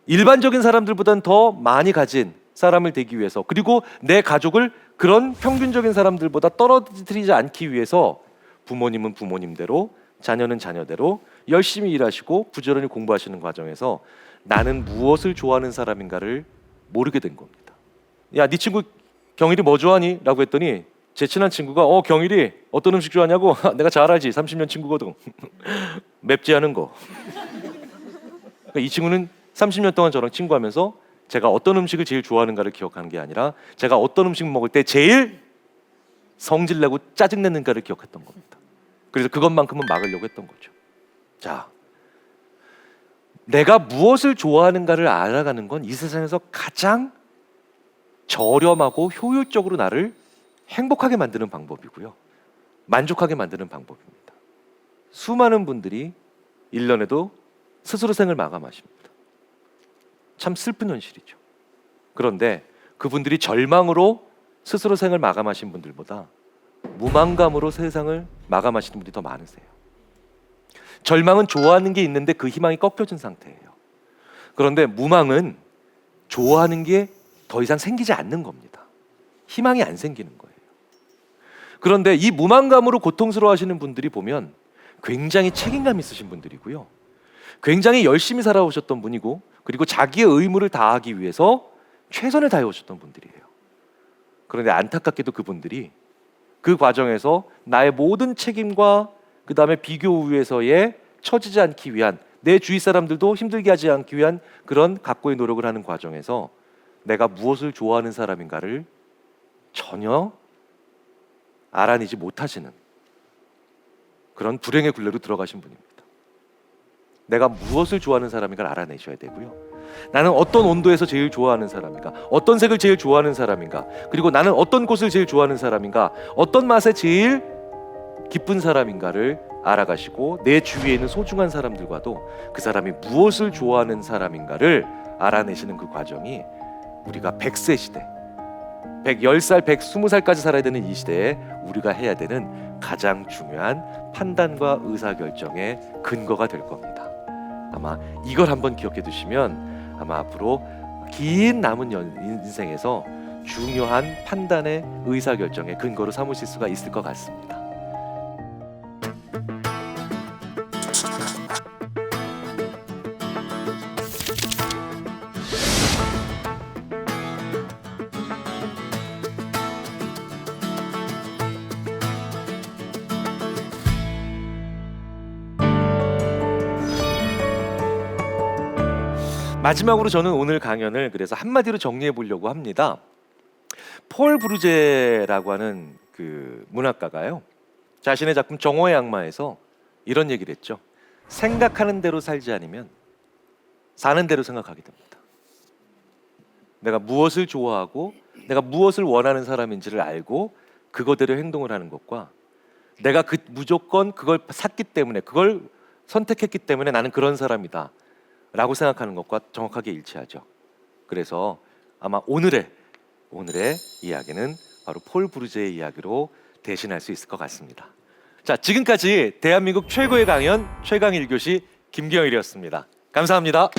일반적인 사람들보단 더 많이 가진 사람을 되기 위해서, 그리고 내 가족을 그런 평균적인 사람들보다 떨어뜨리지 않기 위해서 부모님은 부모님대로, 자녀는 자녀대로 열심히 일하시고 부지런히 공부하시는 과정에서 나는 무엇을 좋아하는 사람인가를 모르게 된 겁니다. 야, 네 친구 경일이 뭐 좋아하니? 라고 했더니 제 친한 친구가 경일이 어떤 음식 좋아하냐고? 내가 잘 알지, 30년 친구거든. 맵지 않은 거. 그러니까 이 친구는 30년 동안 저랑 친구하면서 제가 어떤 음식을 제일 좋아하는가를 기억하는 게 아니라 제가 어떤 음식 먹을 때 제일 성질내고 짜증내는가를 기억했던 겁니다. 그래서 그것만큼은 막으려고 했던 거죠. 자, 내가 무엇을 좋아하는가를 알아가는 건 이 세상에서 가장 저렴하고 효율적으로 나를 행복하게 만드는 방법이고요, 만족하게 만드는 방법입니다. 수많은 분들이 1년에도 스스로 생을 마감하십니다. 참 슬픈 현실이죠. 그런데 그분들이 절망으로 스스로 생을 마감하신 분들보다 무망감으로 세상을 마감하시는 분들이 더 많으세요. 절망은 좋아하는 게 있는데 그 희망이 꺾여진 상태예요. 그런데 무망은 좋아하는 게 더 이상 생기지 않는 겁니다. 희망이 안 생기는 거예요. 그런데 이 무망감으로 고통스러워하시는 분들이 보면 굉장히 책임감 있으신 분들이고요, 굉장히 열심히 살아오셨던 분이고, 그리고 자기의 의무를 다하기 위해서 최선을 다해오셨던 분들이에요. 그런데 안타깝게도 그분들이 그 과정에서 나의 모든 책임과 그 다음에 비교 우위에서의 처지지 않기 위한, 내 주위 사람들도 힘들게 하지 않기 위한 그런 각고의 노력을 하는 과정에서 내가 무엇을 좋아하는 사람인가를 전혀 알아내지 못하시는 그런 불행의 굴레로 들어가신 분입니다. 내가 무엇을 좋아하는 사람인가를 알아내셔야 되고요, 나는 어떤 온도에서 제일 좋아하는 사람인가, 어떤 색을 제일 좋아하는 사람인가, 그리고 나는 어떤 곳을 제일 좋아하는 사람인가, 어떤 맛에 제일 기쁜 사람인가를 알아가시고 내 주위에 있는 소중한 사람들과도 그 사람이 무엇을 좋아하는 사람인가를 알아내시는 그 과정이 우리가 100세 시대, 110살, 120살까지 살아야 되는 이 시대에 우리가 해야 되는 가장 중요한 판단과 의사결정의 근거가 될 겁니다. 아마 이걸 한번 기억해 두시면 아마 앞으로 긴 남은 인생에서 중요한 판단의 의사결정의 근거로 삼으실 수가 있을 것 같습니다. 마지막으로 저는 오늘 강연을 그래서 한마디로 정리해 보려고 합니다. 폴 브루제라고 하는 그 문학가가요, 자신의 작품 정오의 악마에서 이런 얘기를 했죠. 생각하는 대로 살지 않으면 사는 대로 생각하게 됩니다. 내가 무엇을 좋아하고 내가 무엇을 원하는 사람인지를 알고 그거대로 행동을 하는 것과 내가 무조건 그걸 샀기 때문에, 그걸 선택했기 때문에 나는 그런 사람이다 라고 생각하는 것과 정확하게 일치하죠. 그래서 아마 오늘의 이야기는 바로 폴 브루제의 이야기로 대신할 수 있을 것 같습니다. 자, 지금까지 대한민국 최고의 강연 최강 1교시 김경일이었습니다. 감사합니다.